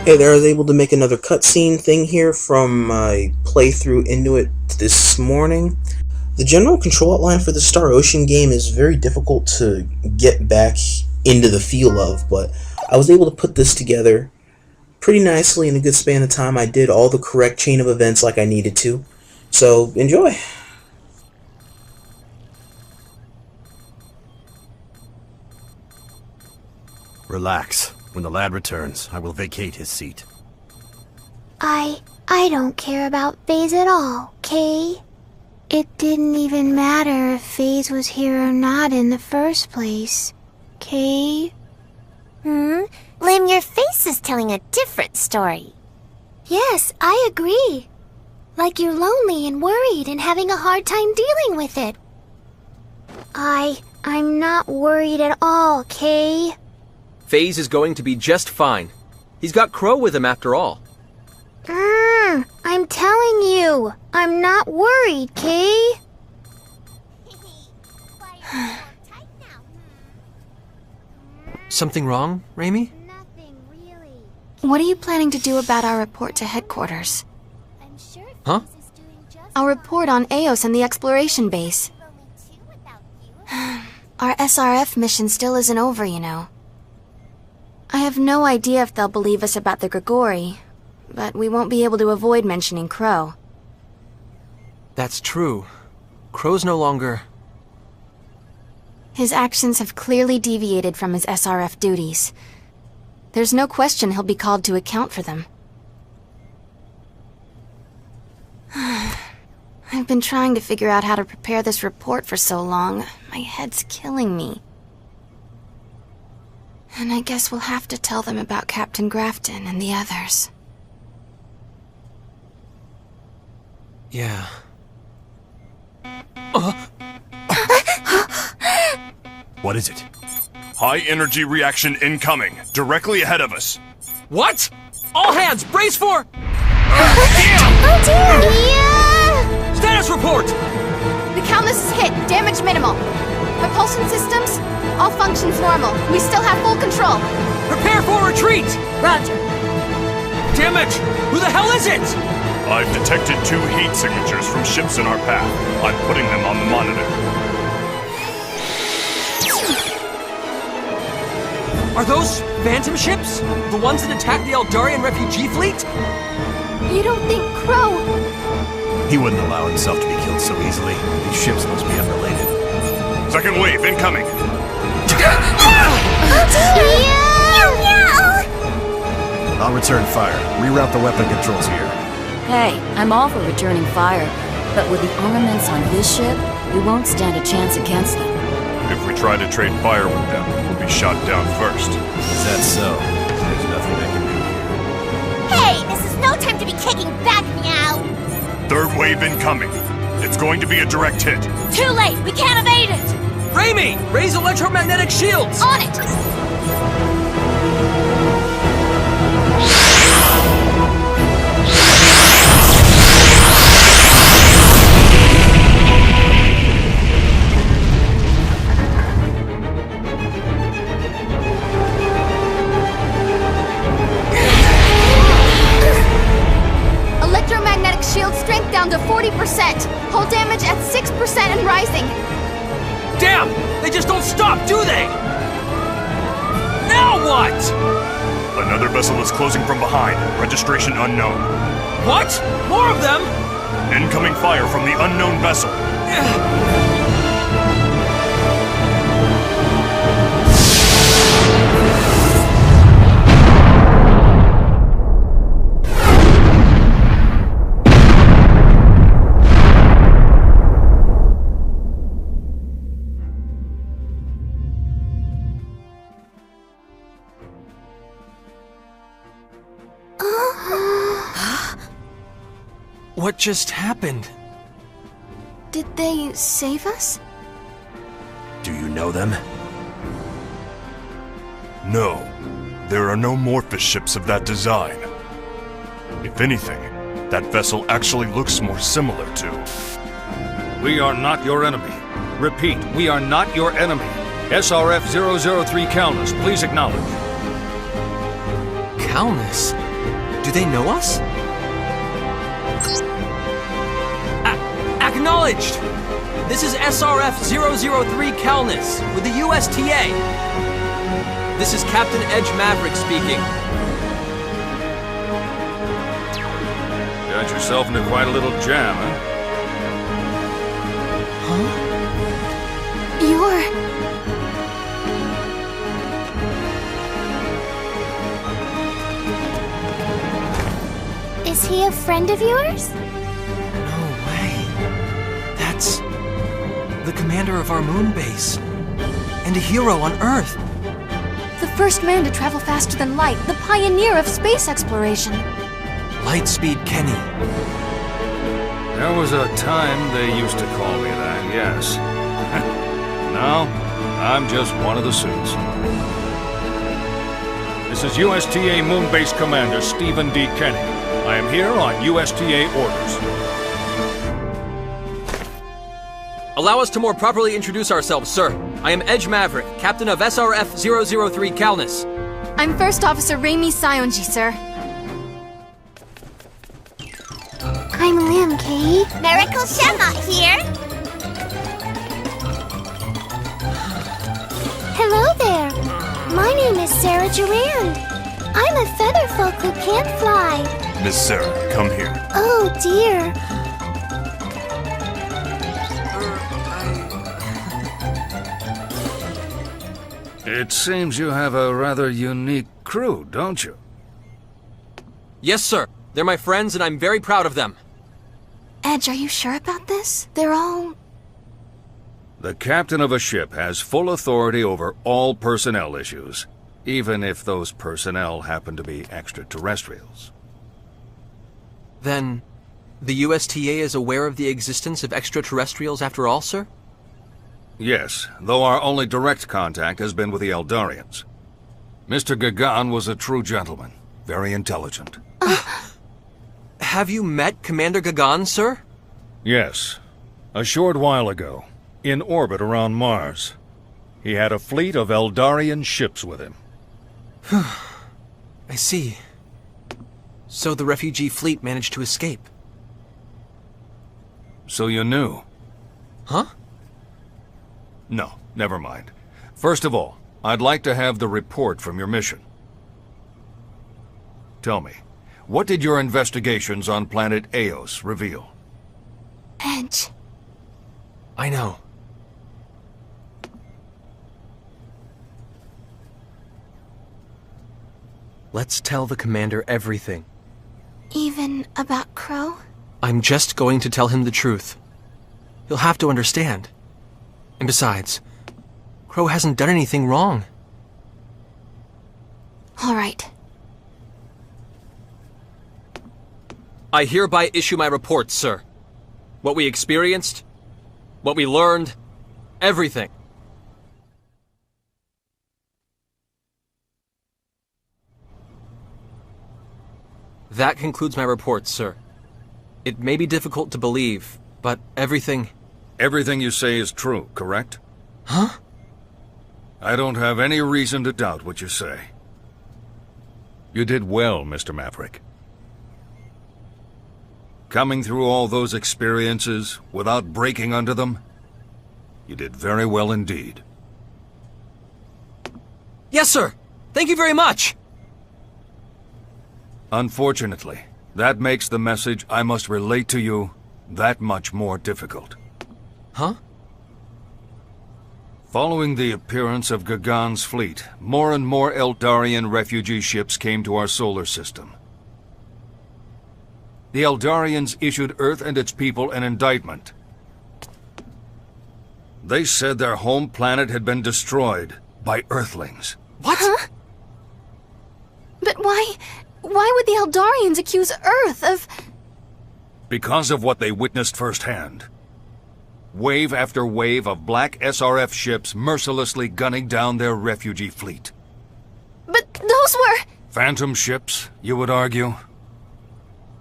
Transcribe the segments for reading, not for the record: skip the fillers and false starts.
Hey there, I was able to make another cutscene thing here from my playthrough into it this morning. The general control outline for the Star Ocean game is very difficult to get back into the feel of, but I was able to put this together pretty nicely in a good span of time. I did all the correct chain of events like I needed to, so enjoy! Relax. When the lad returns, I will vacate his seat. I don't care about FaZe at all, Kay. It didn't even matter if FaZe was here or not in the first place. Kay? Lim, your face is telling a different story. Yes, I agree. Like you're lonely and worried and having a hard time dealing with it. I'm not worried at all, Kay. FaZe is going to be just fine. He's got Crow with him after all. I'm telling you, I'm not worried, Kay. Something wrong, Raimi? Nothing really. What are you planning to do about our report to headquarters? I'm sure Huh? FaZe is doing just Our report on Eos and the exploration base. fine. Only two without you. Our SRF mission still isn't over, you know. I have no idea if they'll believe us about the Grigori, but we won't be able to avoid mentioning Crow. That's true. Crow's no longer... His actions have clearly deviated from his SRF duties. There's no question he'll be called to account for them. I've been trying to figure out how to prepare this report for so long. My head's killing me. And I guess we'll have to tell them about Captain Grafton and the others. Yeah. What is it? High energy reaction incoming, directly ahead of us. What? All hands, brace for... Oh dear! Yeah! Status report! The Countess is hit. Damage minimal. Propulsion systems? All functions normal. We still have full control. Prepare for retreat! Roger. Damn it! Who the hell is it? I've detected 2 heat signatures from ships in our path. I'm putting them on the monitor. Are those Phantom ships? The ones that attacked the Eldarian refugee fleet? You don't think Crow... He wouldn't allow himself to be killed so easily. These ships must be unrelated. Second wave incoming. I'll return fire. Reroute the weapon controls here. Hey, I'm all for returning fire, but with the armaments on this ship, we won't stand a chance against them. If we try to trade fire with them, we'll be shot down first. Is that so? There's nothing I can do here. Hey, this is no time to be kicking back, meow. Third wave incoming. It's going to be a direct hit. Too late, we can't evade it. Raimi! Raise electromagnetic shields! On it. Electromagnetic shield strength down to 40%. Hull damage at 6% and rising. Damn! They just don't stop, do they? Now what? Another vessel is closing from behind. Registration unknown. What? More of them? Incoming fire from the unknown vessel. What just happened? Did they save us? Do you know them? No, there are no Morphous ships of that design. If anything, that vessel actually looks more similar to... We are not your enemy. Repeat, we are not your enemy. SRF-003 Calnus, please acknowledge. Calnus? Do they know us? Acknowledged! This is SRF-003 Calnus with the USTA. This is Captain Edge Maverick speaking. Got yourself into quite a little jam, huh? You're... Is he a friend of yours? No way. That's the commander of our moon base. And a hero on Earth. the first man to travel faster than light, the pioneer of space exploration. Lightspeed Kenny. There was a time they used to call me that, yes. Now, I'm just one of the suits. This is USTA Moon Base Commander Stephen D. Kenny. I am here on USTA orders. Allow us to more properly introduce ourselves, sir. I am Edge Maverick, captain of SRF-003 Calnus. I'm First Officer Raimi Sionji, sir. I'm Lim, Kate. Miracle Shema here. Hello there. My name is Sarah Durand. I'm a featherfolk who can't fly. Miss Sarah, come here. Oh, dear. It seems you have a rather unique crew, don't you? Yes, sir. They're my friends, and I'm very proud of them. Edge, are you sure about this? They're all... The captain of a ship has full authority over all personnel issues, even if those personnel happen to be extraterrestrials. Then, the USTA is aware of the existence of extraterrestrials after all, sir? Yes, though our only direct contact has been with the Eldarians. Mr. Gagan was a true gentleman, very intelligent. Have you met Commander Gagan, sir? Yes, a short while ago, in orbit around Mars. He had a fleet of Eldarian ships with him. I see. So the refugee fleet managed to escape. So you knew? Huh? No, never mind. First of all, I'd like to have the report from your mission. Tell me, what did your investigations on planet Eos reveal? Edge. I know. Let's tell the commander everything. Even about Crow? I'm just going to tell him the truth. He'll have to understand. And besides, Crow hasn't done anything wrong. All right. I hereby issue my report, sir. What we experienced, what we learned, everything. That concludes my report, sir. It may be difficult to believe, but everything... Everything you say is true, correct? Huh? I don't have any reason to doubt what you say. You did well, Mr. Maverick. Coming through all those experiences without breaking under them, you did very well indeed. Yes, sir! Thank you very much! Unfortunately, that makes the message I must relate to you that much more difficult. Huh? Following the appearance of Gagan's fleet, more and more Eldarian refugee ships came to our solar system. The Eldarians issued Earth and its people an indictment. They said their home planet had been destroyed by Earthlings. What? Huh? But why would the Eldarians accuse Earth of... Because of what they witnessed firsthand. Wave after wave of black SRF ships mercilessly gunning down their refugee fleet. But those were... Phantom ships, you would argue?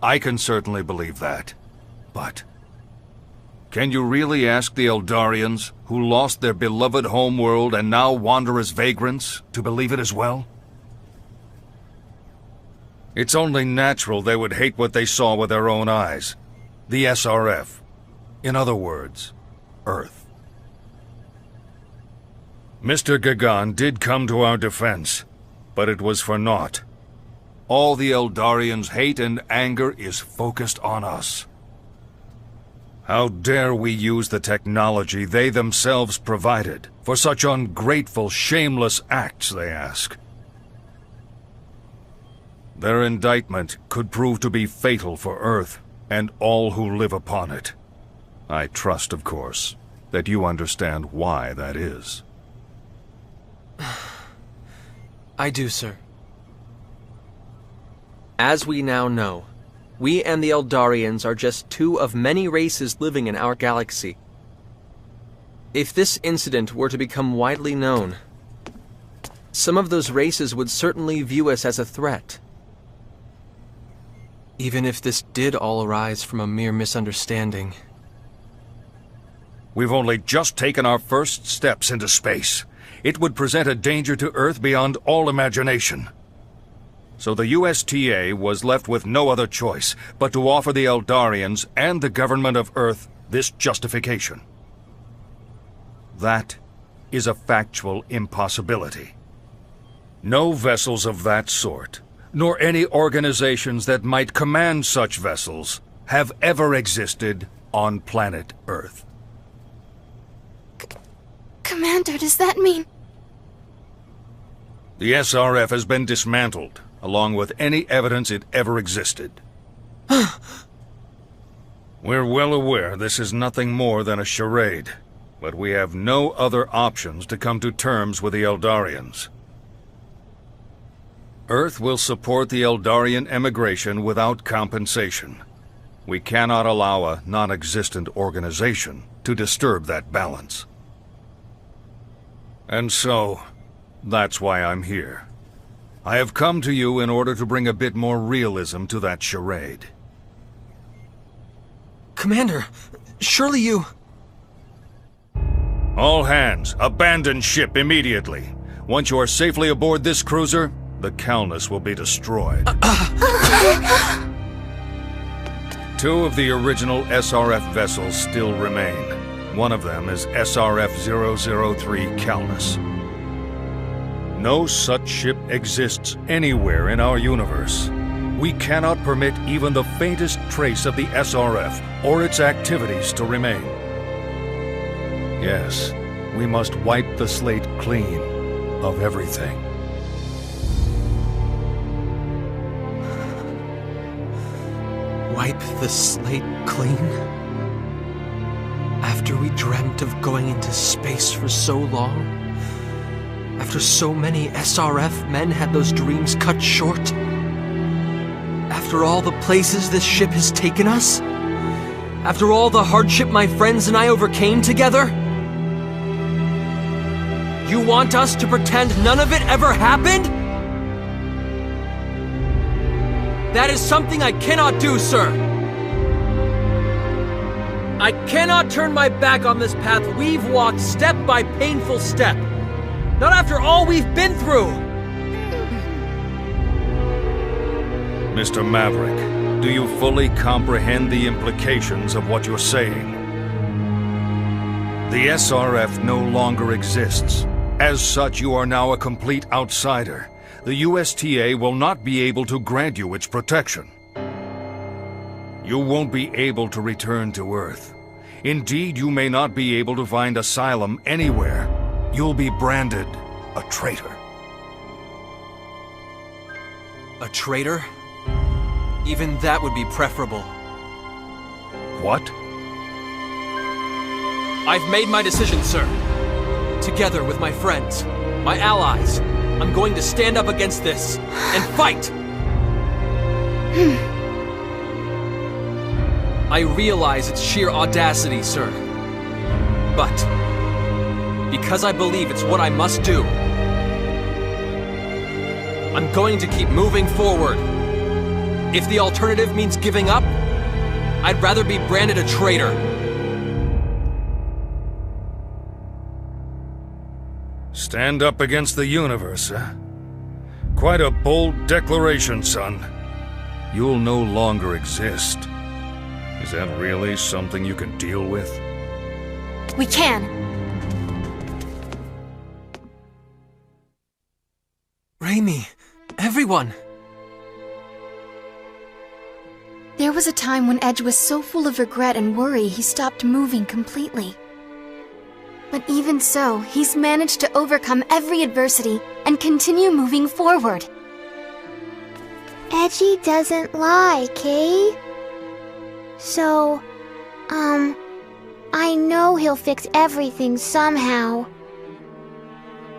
I can certainly believe that. But... can you really ask the Eldarians, who lost their beloved homeworld and now wander as vagrants, to believe it as well? It's only natural they would hate what they saw with their own eyes. The SRF. In other words, Earth. Mr. Gagan did come to our defense, but it was for naught. All the Eldarians' hate and anger is focused on us. How dare we use the technology they themselves provided for such ungrateful, shameless acts, they ask. Their indictment could prove to be fatal for Earth and all who live upon it. I trust, of course, that you understand why that is. I do, sir. As we now know, we and the Eldarians are just two of many races living in our galaxy. If this incident were to become widely known, some of those races would certainly view us as a threat. Even if this did all arise from a mere misunderstanding. We've only just taken our first steps into space. It would present a danger to Earth beyond all imagination. So the USTA was left with no other choice but to offer the Eldarians and the government of Earth this justification. That is a factual impossibility. No vessels of that sort, nor any organizations that might command such vessels, have ever existed on planet Earth. Commander, does that mean... The SRF has been dismantled, along with any evidence it ever existed. We're well aware this is nothing more than a charade, but we have no other options to come to terms with the Eldarians. Earth will support the Eldarian emigration without compensation. We cannot allow a non-existent organization to disturb that balance. And so, that's why I'm here. I have come to you in order to bring a bit more realism to that charade. Commander, surely you... All hands, abandon ship immediately. Once you are safely aboard this cruiser, the Calnus will be destroyed. Two of the original SRF vessels still remain. One of them is SRF-003 Calnus. No such ship exists anywhere in our universe. We cannot permit even the faintest trace of the SRF or its activities to remain. Yes, we must wipe the slate clean of everything. Wipe the slate clean? After we dreamt of going into space for so long? After so many SRF men had those dreams cut short? After all the places this ship has taken us? After all the hardship my friends and I overcame together? You want us to pretend none of it ever happened? That is something I cannot do, sir. I cannot turn my back on this path we've walked step by painful step. Not after all we've been through! Mr. Maverick, do you fully comprehend the implications of what you're saying? The SRF no longer exists. As such, you are now a complete outsider. The USTA will not be able to grant you its protection. You won't be able to return to Earth. Indeed, you may not be able to find asylum anywhere. You'll be branded a traitor. A traitor? Even that would be preferable. What? I've made my decision, sir. Together with my friends, my allies, I'm going to stand up against this and fight! I realize it's sheer audacity, sir. But because I believe it's what I must do, I'm going to keep moving forward. If the alternative means giving up, I'd rather be branded a traitor. Stand up against the universe, huh? Quite a bold declaration, son. you'll no longer exist. Is that really something you can deal with? We can. Raimi, everyone. There was a time when Edge was so full of regret and worry he stopped moving completely. But even so, he's managed to overcome every adversity and continue moving forward. Edgy doesn't lie, Kay. So, I know he'll fix everything somehow.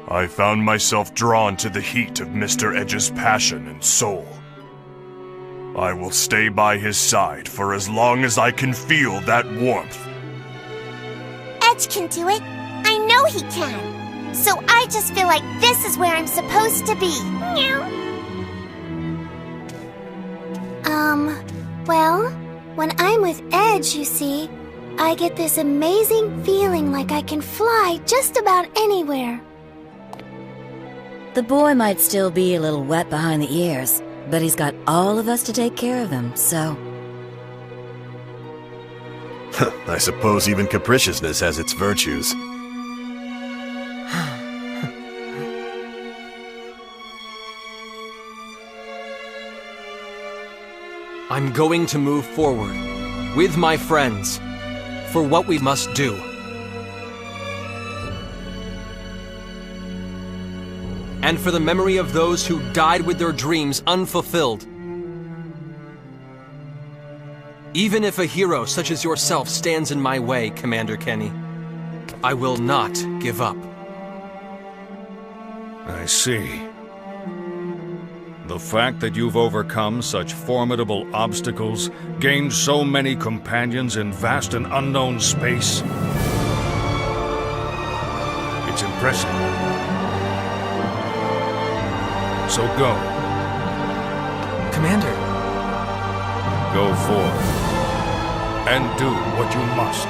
I found myself drawn to the heat of Mr. Edge's passion and soul. I will stay by his side for as long as I can feel that warmth. Edge can do it. I know he can. So I just feel like this is where I'm supposed to be. Well, when I'm with Edge, you see, I get this amazing feeling like I can fly just about anywhere. The boy might still be a little wet behind the ears, but he's got all of us to take care of him, so... I suppose even capriciousness has its virtues. I'm going to move forward, with my friends, for what we must do. And for the memory of those who died with their dreams unfulfilled. Even if a hero such as yourself stands in my way, Commander Kenny, I will not give up. I see. The fact that you've overcome such formidable obstacles, gained so many companions in vast and unknown space. It's impressive. So go. Commander. Go forth. And do what you must.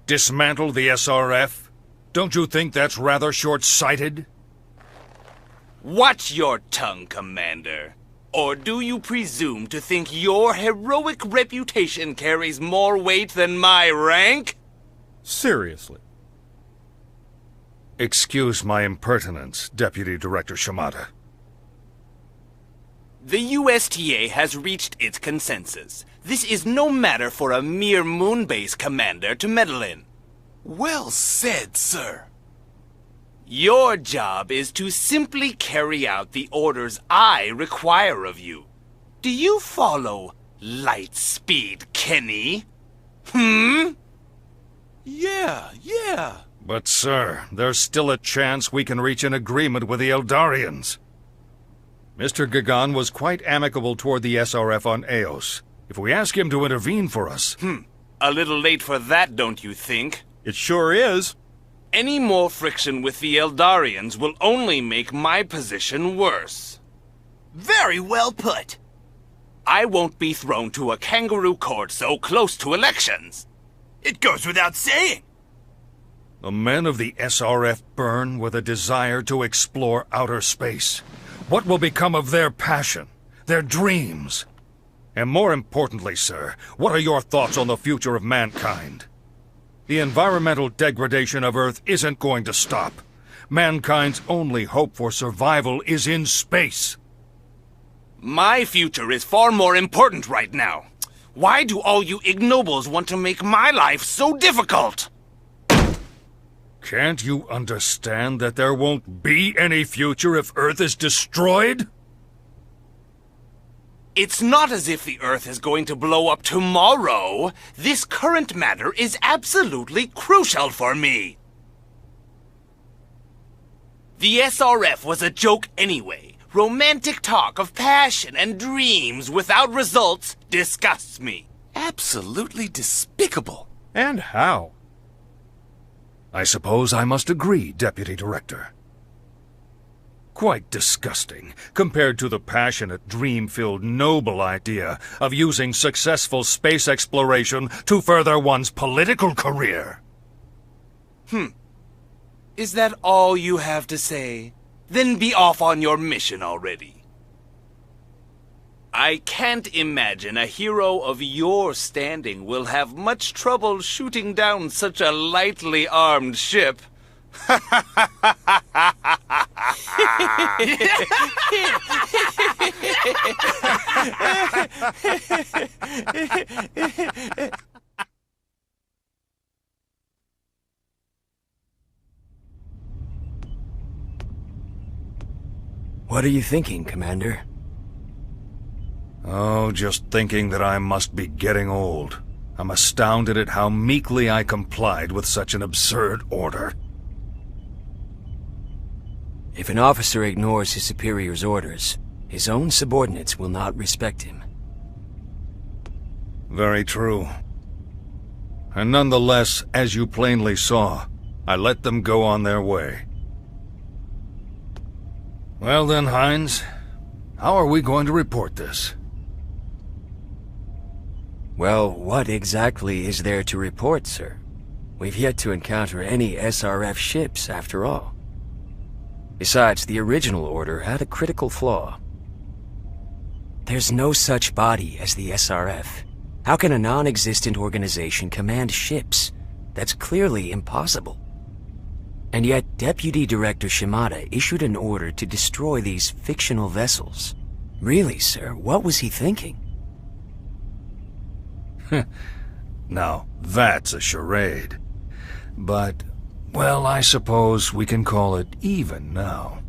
Dismantle the SRF? Don't you think that's rather short-sighted? Watch your tongue, Commander. Or do you presume to think your heroic reputation carries more weight than my rank? Seriously. Excuse my impertinence, Deputy Director Shimada. The USTA has reached its consensus. This is no matter for a mere moon-base commander to meddle in. Well said, sir. Your job is to simply carry out the orders I require of you. Do you follow, Lightspeed Kenny? Yeah. But, sir, there's still a chance we can reach an agreement with the Eldarians. Mr. Gagan was quite amicable toward the SRF on Eos. If we ask him to intervene for us... A little late for that, don't you think? It sure is. Any more friction with the Eldarians will only make my position worse. Very well put. I won't be thrown to a kangaroo court so close to elections. It goes without saying. The men of the SRF burn with a desire to explore outer space. What will become of their passion, their dreams? And more importantly, sir, what are your thoughts on the future of mankind? The environmental degradation of Earth isn't going to stop. Mankind's only hope for survival is in space. My future is far more important right now. Why do all you ignobles want to make my life so difficult? Can't you understand that there won't be any future if Earth is destroyed? It's not as if the Earth is going to blow up tomorrow. This current matter is absolutely crucial for me. The SRF was a joke anyway. Romantic talk of passion and dreams without results disgusts me. Absolutely despicable. And how? I suppose I must agree, Deputy Director. Quite disgusting, compared to the passionate, dream-filled, noble idea of using successful space exploration to further one's political career. Is that all you have to say? Then be off on your mission already. I can't imagine a hero of your standing will have much trouble shooting down such a lightly armed ship. What are you thinking, Commander? Oh, just thinking that I must be getting old. I'm astounded at how meekly I complied with such an absurd order. If an officer ignores his superior's orders, his own subordinates will not respect him. Very true. And nonetheless, as you plainly saw, I let them go on their way. Well then, Hines, how are we going to report this? Well, what exactly is there to report, sir? We've yet to encounter any SRF ships, after all. Besides, the original order had a critical flaw. There's no such body as the SRF. How can a non-existent organization command ships? That's clearly impossible. And yet, Deputy Director Shimada issued an order to destroy these fictional vessels. Really, sir, what was he thinking? Now, that's a charade. But, well, I suppose we can call it even now.